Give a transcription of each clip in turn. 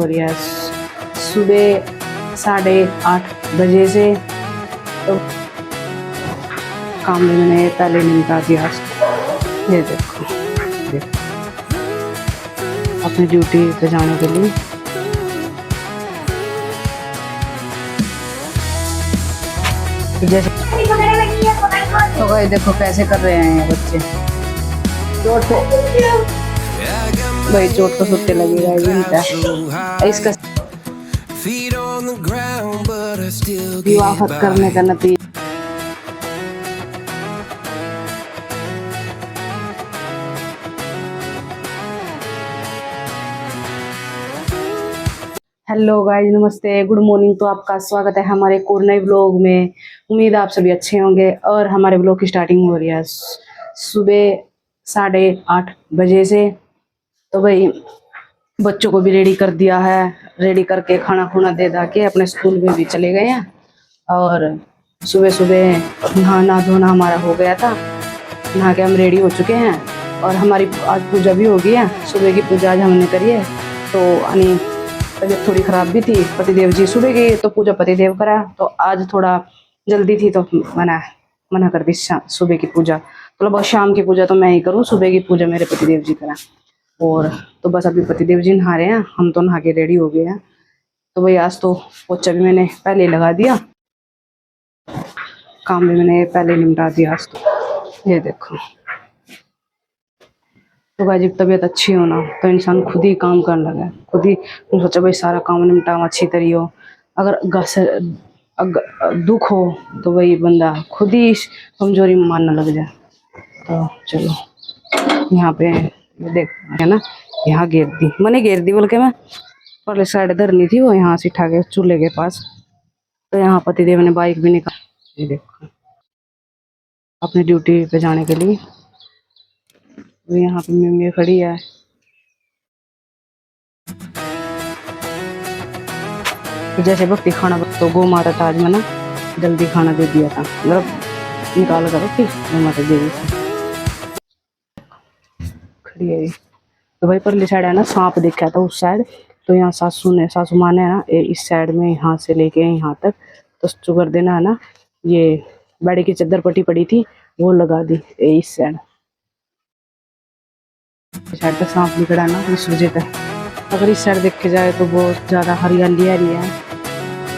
और यह सुबह 8:30 बजे से तो काम में मैंने पहले निपटा दिया। ये देखो अपनी ड्यूटी पे जाने के लिए जैसे तो भाई देखो कैसे कर रहे हैं ये बच्चे। चोट तो भाई चोट तो सुट्टे लगेगा इसका विवाह करने का नतीजा। हेलो गाइस, नमस्ते, गुड मॉर्निंग। तो आपका स्वागत है हमारे एक और नए व्लॉग में। उम्मीद है आप सभी अच्छे होंगे। और हमारे व्लॉग की स्टार्टिंग हो रही है सुबह 8:30 बजे से। तो भाई बच्चों को भी रेडी कर दिया है, रेडी करके खाना खुना दे दा के अपने स्कूल में भी चले गए हैं। और सुबह सुबह नहाना धोना हमारा हो गया था, नहा के हम रेडी हो चुके हैं। और हमारी आज पूजा भी हो गई है, सुबह की पूजा आज हमने करी है। तो तबीयत थोड़ी ख़राब भी थी, पतिदेव जी सुबह गए तो पूजा पतिदेव करा। तो आज थोड़ा जल्दी थी तो मना कर दी सुबह की पूजा। मतलब बस शाम की पूजा तो मैं ही करूँ, सुबह की पूजा मेरे पतिदेव जी करा। और तो बस अभी पतिदेव जी नहा रहे हैं, हम तो नहा के रेडी हो गए हैं। तो भाई आज तो पोछा भी मैंने पहले लगा दिया, काम भी मैंने पहले निपटा दिया आज तो। ये देखो तो भाई जब तबीयत अच्छी हो ना तो इंसान खुद ही काम करने लगा, खुद ही सोचा भाई सारा काम निपटाऊँ अच्छी तरीके हो। अगर दुख हो तो वही बंदा खुद ही कमजोरी मानने लग जाए। तो चलो यहाँ पे देख है ना, यहाँ घेर दी बोल के मैं पहले साइड धरनी थी, वो यहाँ से उठा के चूल्हे के पास। तो यहाँ पतिदेव ने बाइक भी निकाल, ये देखो अपनी ड्यूटी पे जाने के लिए। तो यहाँ पे मम्मी खड़ी है। तो जैसे भक्ति खाना तो गौ माता ताज में ना जल्दी खाना दे दिया था, मतलब निकाल कर रखी गौ माता दे दी थी। खड़ी है। तो भाई परली साइड है ना सांप देखा था उस साइड। तो यहाँ सासू माँ ने ना इस साइड में यहाँ से लेके यहाँ तक तो शुगर देना है ना, ये बेड की चादर पट्टी पड़ी थी वो लगा दी इस साइड तक सांप निकला ना इस वजह तक। अगर इस साइड देखे जाए तो बहुत ज्यादा हरियाली आ रही है।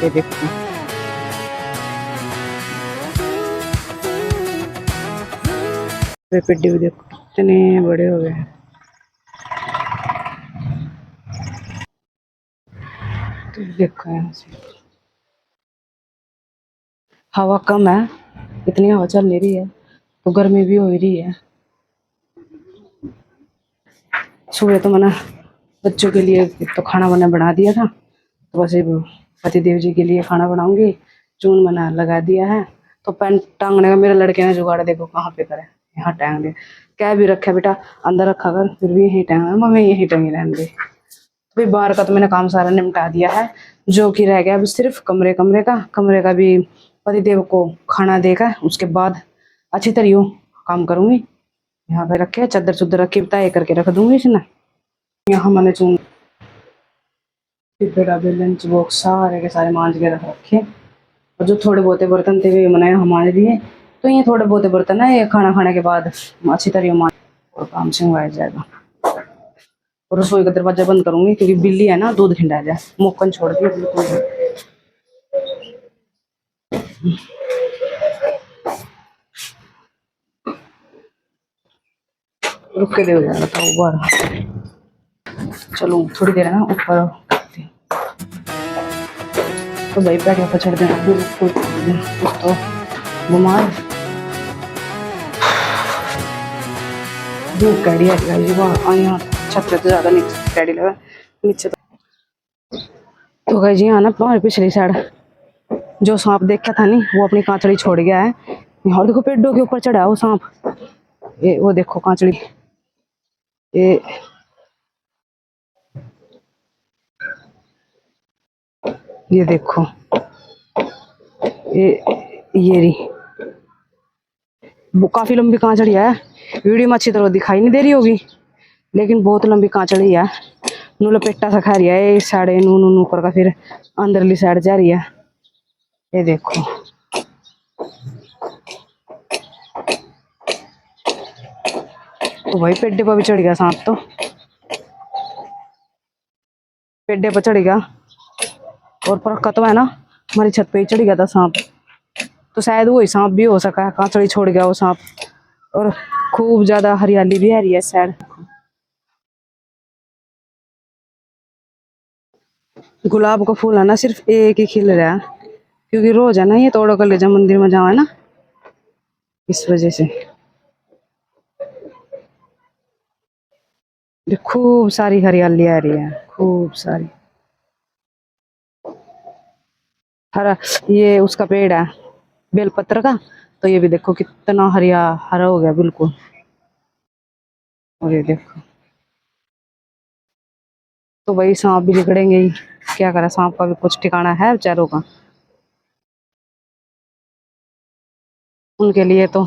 ये देखो पेड़ भी देखो कितने बड़े हो गए हैं। तो देखो यहाँ से हवा कम है, इतनी हवा चल नहीं रही है तो गर्मी भी हो रही है। सुबह तो मैंने बच्चों के लिए तो खाना बना दिया था, तो बस पतिदेव जी के लिए खाना बनाऊंगी। चून मैंने लगा दिया है। तो पैंट टांगने का मेरे लड़के ने जुगाड़ देखो कहाँ पे करे, यहाँ टांग दे। क्या भी रखा बेटा अंदर रखा कर, फिर भी यही टांग, मम्मी यही टंगी रहने दे। भाई बाहर का तो मैंने काम सारा निपटा दिया है, जो कि रह गया अब सिर्फ कमरे का भी पतिदेव को खाना देकर उसके बाद अच्छी तरह काम करूंगी। यहाँ पे रखे चादर चुदर रखी तय करके रख दूंगी इसने। यहाँ मैंने चून लंच बॉक्स सारे के सारे मांझ के रख रखे। और जो थोड़े बहुते बर्तन थे वे मैंने हमारे दिए। तो ये थोड़े बहुते बर्तन है, ये खाना खाने के बाद अच्छी तरह मांझ और काम सिंगवाया जाएगा। और रसोई का दरवाजा बंद करूंगी क्योंकि बिल्ली है ना दूध खिंडा जाए, मोकन छोड़ दिया बिल्कुल। रुक के दे हो जाएगा था ऊपर। चलो थोड़ी देर है ना ऊपर। तो भाई पैटिया पर चढ़ देना बिल्कुल तो बीमार धूप कैडी है यहाँ छत पे तो ज्यादा नीचे कैडी लगा नीचे तो गई जी। यहाँ ना हमारे पिछली साइड जो सांप देखा था नहीं वो अपनी कांचड़ी छोड़ गया है। और देखो पेड़ों के ऊपर चढ़ा वो सांप, ये वो देखो कांचड़ी, ये देखो ये रही वो काफी लंबी कांचड़ी है। वीडियो में अच्छी तरह दिखाई नहीं दे रही होगी लेकिन बहुत लंबी कांचड़ी है। नू लपेटा सा खा रही है साढ़े नू नू नू कर का, फिर अंदरली साइड जा रही है। ये देखो तो भाई पेड्डे पर भी चढ़ गया सांप, तो पेड्डे पर चढ़ गया। और पर तो है ना हमारी छत पे ही चढ़ गया था सांप, तो शायद वही सांप भी हो सका है, कांचड़ी छोड़ गया वो सांप। और खूब ज्यादा हरियाली भी है रही है साइड। गुलाब का फूल है ना सिर्फ एक ही खिल रहा है, क्योंकि रोज है ना ये तोड़ो कर ले जा मंदिर में जाओ है ना, इस वजह से। खूब सारी हरियाली आ रही है, खूब सारी। हरा ये उसका पेड़ है बेलपत्र का, तो ये भी देखो कितना हरा हो गया बिल्कुल। और ये देखो तो वही सांप भी निकलेंगे ही, क्या करा, सांप का भी कुछ ठिकाना है बेचारों का। उनके लिए तो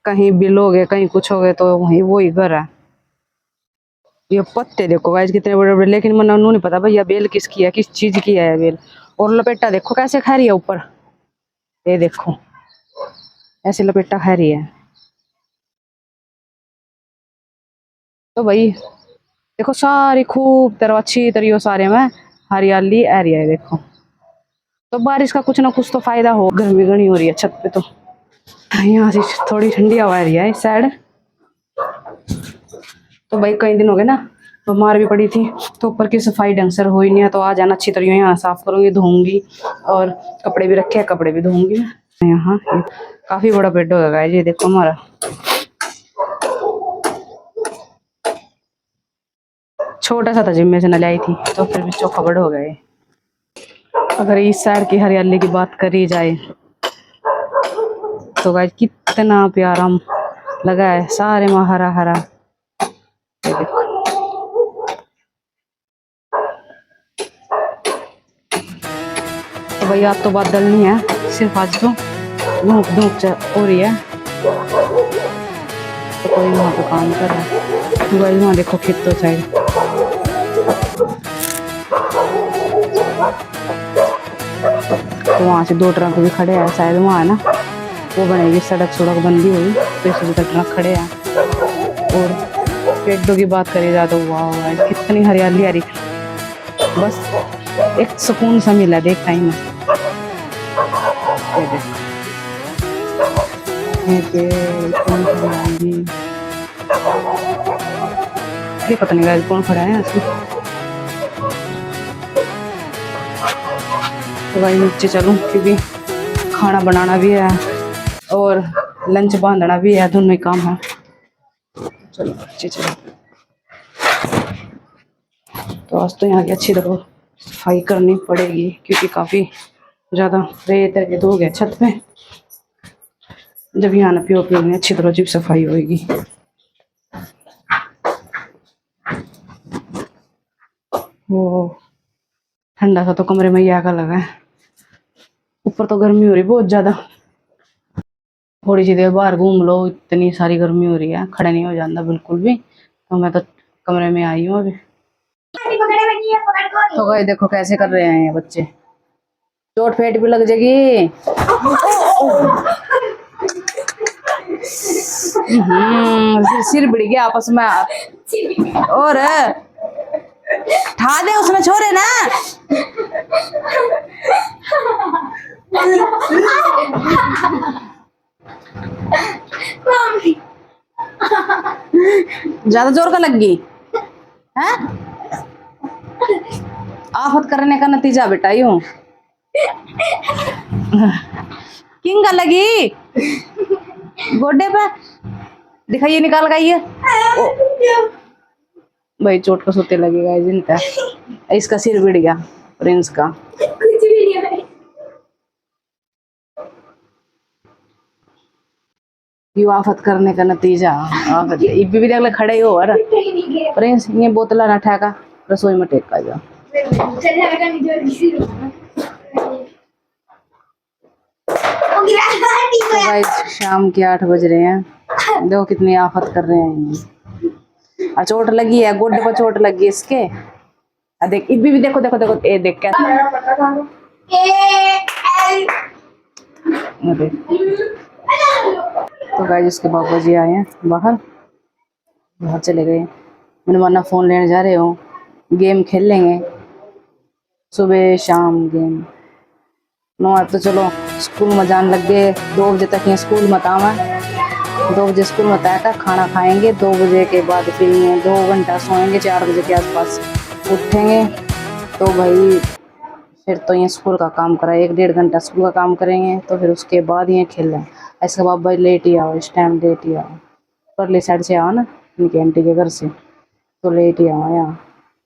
कहीं बिल हो गए कहीं कुछ हो गए तो वही वही घर है। ये पत्ते देखो गाइस कितने बड़े बड़े, लेकिन मना नहीं पता भैया बेल किसकी है, किस चीज की है बेल। और लपेटा देखो कैसे खा रही है ऊपर, ये देखो ऐसे लपेटा खा रही है। तो भाई देखो सारी खूब तरह अच्छी तरीके सारे में हरियाली आ रही है देखो। तो बारिश का कुछ ना कुछ तो फायदा हो, गर्मी घनी हो रही है छत पे, तो यहाँ से थोड़ी ठंडी हवा आ रही है इस साइड। तो भाई कई दिन हो गए ना बीमार भी पड़ी थी, तो ऊपर की सफाई ढंग से हो ही नहीं है, तो आज आना अच्छी तरह यहाँ साफ करूंगी, धोऊंगी। और कपड़े भी रखे हैं, कपड़े भी धोऊंगी। यहाँ काफी बड़ा बेड हो गया ये देखो हमारा। छोटा सा था जिम में से न लाई थी, तो फिर भी चौखा बड़ हो गए। अगर इस साइड की हरियाली की बात करी जाए तो गाइस कितना प्यारा लगा है, सारे में हरा हरा। तो भाई आज तो बादल नहीं है, सिर्फ आज तो धूप धूप हो रही है। तो कोई वहाँ पे काम कर रहा है, तो भाई वहाँ देखो खेतों साइड। तो वहाँ से 2 ट्रक भी खड़े हैं शायद, वहाँ है ना वो बनेगी सड़क, सड़क बंदी हुई तो इसलिए ट्रक खड़े हैं। और पेड़ों की बात करी जाए तो वाह कितनी हरियाली आ रही, बस एक सुकून सा मिला देख टाइम में। ये पता नहीं गाइस कौन खड़ा है ऐसे। तो भाई नीचे चलूं क्योंकि खाना बनाना भी है और लंच बांधना भी है, दोनों ही काम है। चलो नीचे चलो। तो आज तो यहाँ की अच्छी तरह सफाई करनी पड़ेगी, क्योंकि काफी ज्यादा रेत हो गया छत पे। जब यहाँ ना प्यो प्यो में अच्छी तरह जीप सफाई होगी। वो ठंडा सा तो कमरे में ही आगा लगा है, ऊपर तो गर्मी हो रही बहुत ज्यादा। थोड़ी सी देर बाहर घूम लो, इतनी सारी गर्मी हो रही है, खड़े नहीं हो जाता बिल्कुल भी। तो मैं तो कमरे में आई हूँ अभी। तो भाई देखो कैसे कर रहे हैं ये बच्चे, चोट फेट भी लग जाएगी। फिर सिर बिड़ गया आपस में, और ठा दे उसमें छोरे ना। ज्यादा जोर का लग गई है, आफत करने का नतीजा बेटा यूं। किंग का लगी गोडे पे, दिखाइए निकाल गई है भाई, चोट का सोते लगेगा जिनका। इसका सिर बिड़ गया प्रिंस का। यू आफत करने का नतीजा। आफत भी देख खड़े ही हो प्रिंस, ये बोतला ना ठेका रसोई में टेका जा। तो भाई शाम के 8 बज रहे हैं, देखो कितनी आफत कर रहे हैं। और चोट लगी है गोड्डे पर, चोट लगी इसके। देख इब्बी भी देखो देखो देखो ये देख क्या ये देख। तो गाइस इसके बाबा जी आए हैं बाहर बाहर चले गए। मैंने वरना फोन लेने जा रहे हो गेम खेल लेंगे सुबह शाम गेम नो अब तो चलो स्कूल में जान लग गए 2 बजे तक यहाँ स्कूल मत आवा 2 बजे स्कूल मत आकर खाना खाएंगे 2 बजे के बाद फिर 2 घंटा सोएंगे 4 बजे के आसपास उठेंगे तो भाई फिर तो ये स्कूल का काम करा 1-1.5 घंटा स्कूल का काम करेंगे तो फिर उसके बाद ये खेल रहे हैं। इसके बाद भाई लेट ही आओ इस टाइम लेट ही आओ परली साइड से आओ ना इनकी आंटी के घर से तो लेट ही आओ यहाँ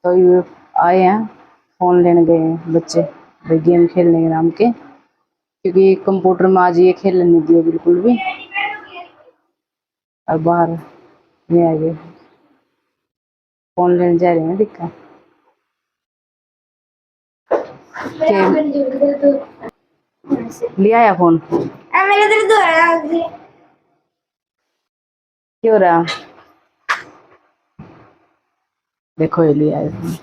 तो ये आए हैं फ़ोन लेने गए हैं बच्चे भाई गेम खेलने के नाम के क्योंकि कंप्यूटर में आज ये खेलने नहीं दिए बिल्कुल भी और बाहर नहीं आ गए फ़ोन लेने जा रहे हैं दिक्कत लिया आया फोन क्यों रहा देखो ये लिया आया फोन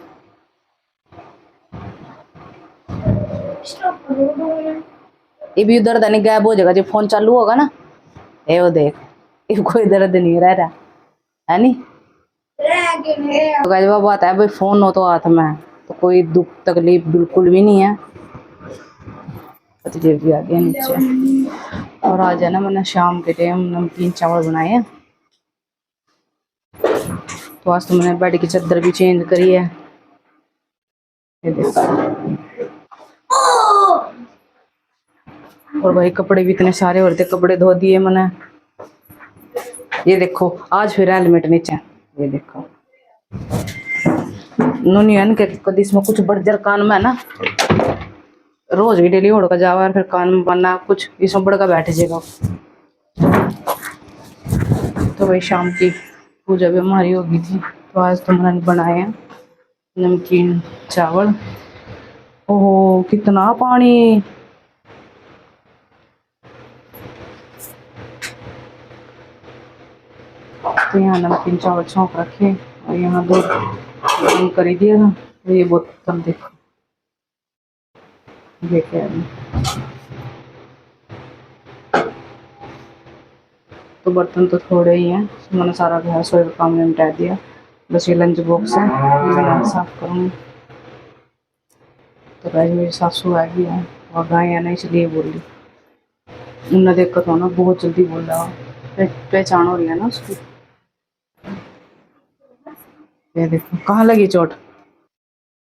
ये भी दर्द नहीं गायब हो जाएगा जब फोन चालू होगा ना ये वो देख ये कोई दर्द नहीं रह रहा है नहीं तो गाइस वो बात है भाई फोन हो तो हाथ में तो कोई दुख तकलीफ बिल्कुल भी नहीं है तकलीफ भी आ गया नीचे और आज है ना मैंने शाम के टाइम नमकीन चावल बनाए हैं तो आज तो मैंने बेड की चादर भी चेंज करी है ये देखो और भाई कपड़े भी इतने सारे और थे कपड़े धो दिए मैंने ये देखो आज फिर हेलमेट नीचे ये देखो नूनियन के कदी इसमें कुछ बड़जर कान में है ना रोज की डेली उड़ का जावा फिर कान में बनना कुछ इसमें बड़का बैठ जाएगा तो भाई शाम की पूजा भी हमारी होगी थी तो आज तो मैंने बनाए हैं नमकीन चावल ओहो कितना पानी तो यहाँ नमकीन चावल छौंक रखे और यहाँ दूध गर्म कर दिया था तो ये बोतल देखो ये क्या है तो बर्तन तो थोड़े ही हैं मैंने सारा गैस और काम में मिटा दिया बस ये लंच बॉक्स है ये मैं साफ करूँगी तो गाइस मेरी सासू आ गई है और गाय है ना इसलिए बोली उन्हें देखा था ना बहुत जल्दी बोल रहा पहचान हो रही है ना उसकी ये देखो कहाँ लगी चोट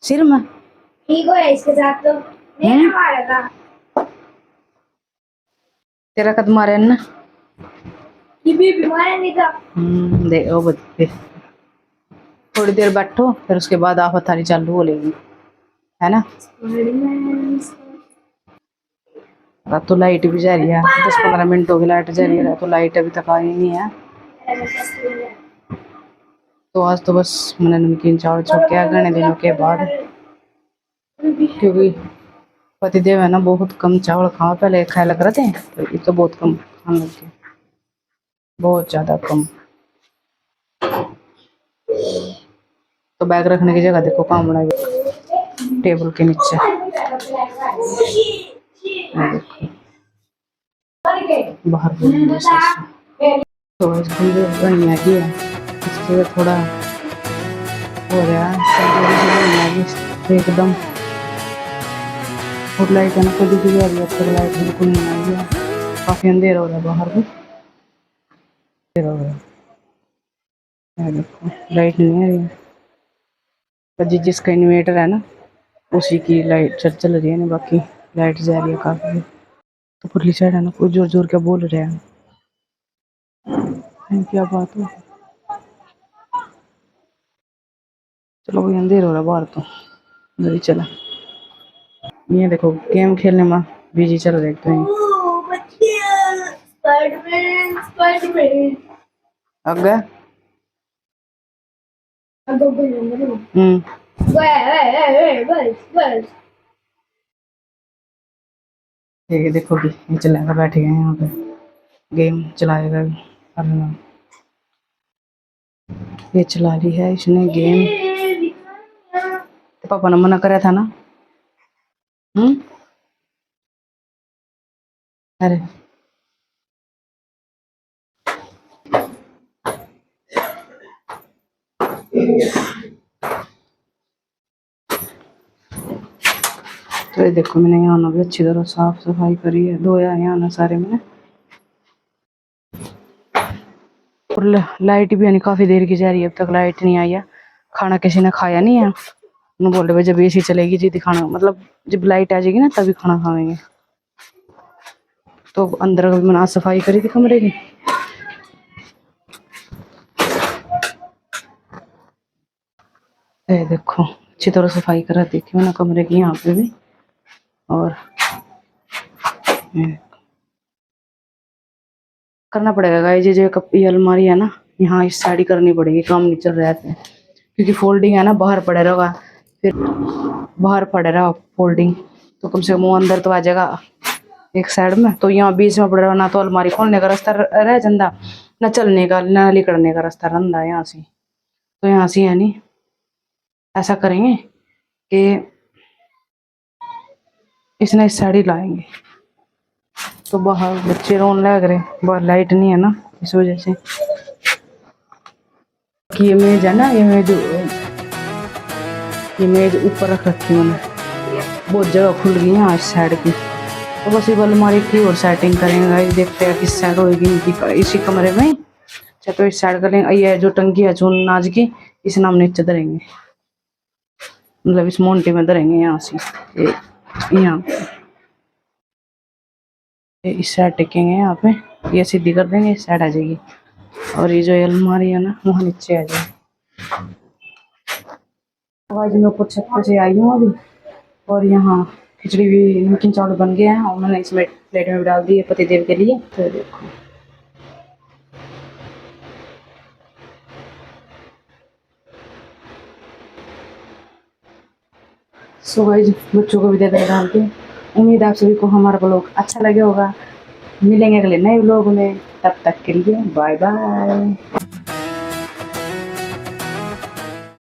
सिर में ठीक है इसके साथ तो नहीं मारा था तेरा कद मारे ना ये भी बीमार नहीं था दे ओ बच्चे थोड़ी देर बैठो फिर उसके बाद आफत थारी चालू हो लेगी है ना रात तो लाइट भी जा रही है 10-15 मिनट हो गई लाइट जा रही है तो लाइट अभी तक आई नहीं है तो आज तो बस मैंने नमकीन चावल छोड़ के घने दिनों के बाद क्योंकि पतिदेव है ना बहुत कम चावल खाओ पहले खाए लग रहे थे तो ये तो बहुत कम खाने लग गए बहुत ज़्यादा कम तो बैग रखने की जगह देखो कहाँ बनाई टेबल के नीचे बाहर तो बढ़िया की है इसके थोड़ा हो रहा है एकदम और लाइट है ना कोई दिख रही है तो लाइट बिल्कुल नहीं आई है काफ़ी अंधेरा हो रहा है बाहर भी अंधेरा हो रहा है देखो लाइट नहीं आ रही है पर जिसका इन्वेटर है ना उसी की लाइट चल रही है ना बाकी लाइट जा रही है काफ़ी तो पुरली साइड है ना कोई जोर जोर के बोल रहे हैं क्या बात है चलो भाई अंधेर हो रहा बाहर तो जल्दी चला ये देखो गेम खेलने में बिजी चल रहे तो अगर ये देखो कि ये चलाएगा बैठ गए यहाँ पे गेम चलाएगा करना ये चला रही है इसने गेम पापा ने मना कराया था ना। अरे तो ये देखो मैंने यहाँ ना भी अच्छी तरह साफ सफाई करी है, धोया है यहाँ ना सारे मैंने। और लाइट भी यानी काफी देर की जा रही है, अब तक लाइट नहीं आई है। खाना किसी ने खाया नहीं है। मैं बोल रहे जब एसी चलेगी जी खाना, मतलब जब लाइट आ जाएगी ना तभी खाना खाएंगे। तो अंदर भी मैंने सफाई करी थी कमरे की। ये देखो अच्छी तरह सफाई करा देखी मैंने कमरे की यहाँ पे भी। और करना पड़ेगा गाइस, ये कप ये अलमारी है ना, यहाँ इस साइड ही करनी पड़ेगी, काम नहीं चल रहा है क्योंकि फोल्डिंग है ना, बाहर पड़े रहेगा, फिर बाहर पड़े रहा फोल्डिंग, तो कम से कम वो अंदर तो आ जाएगा एक साइड में। तो यहाँ बीच में पड़ रहा ना, तो अलमारी खोलने का रास्ता रह जाता, ना चलने का ना निकलने का रास्ता रहा यहाँ से। तो यहाँ से यानी ऐसा करेंगे कि इसने इस साइड ही लाएंगे। तो बाहर बच्चे रोने लग रहे, बाहर लाइट नहीं है ना, इस वजह से। ये मेज है ना, ये मेज ऊपर रख रखी मैंने, बहुत जगह खुल गई है इस साइड की। तो बस ये अलमारी की और सेटिंग करेंगे, देखते हैं किस साइड होगी, इसी कमरे में। अच्छा तो इस साइड करेंगे। ये जो टंकी है चून नाज की, इस नाम नीचे धरेंगे, मतलब इस मोन्टी में धरेंगे यहाँ से, यहाँ इस साइड टेकेंगे, यहाँ पे ये सीधी कर देंगे, इस साइड आ जाएगी। और ये जो अलमारी है ना, वहाँ नीचे आ जाएगी। आज मैं ऊपर छत पे से आई हूँ अभी, और यहाँ खिचड़ी भी नमकीन चावल बन गया है, और मैंने इसमें प्लेट में भी डाल दी है पतिदेव के लिए। तो देखो सो गाइस, बच्चों को भी दे डाल के। उम्मीद आप सभी को हमारा ब्लॉग अच्छा लगे होगा। मिलेंगे अगले नए ब्लॉग में, तब तक के लिए बाय बाय।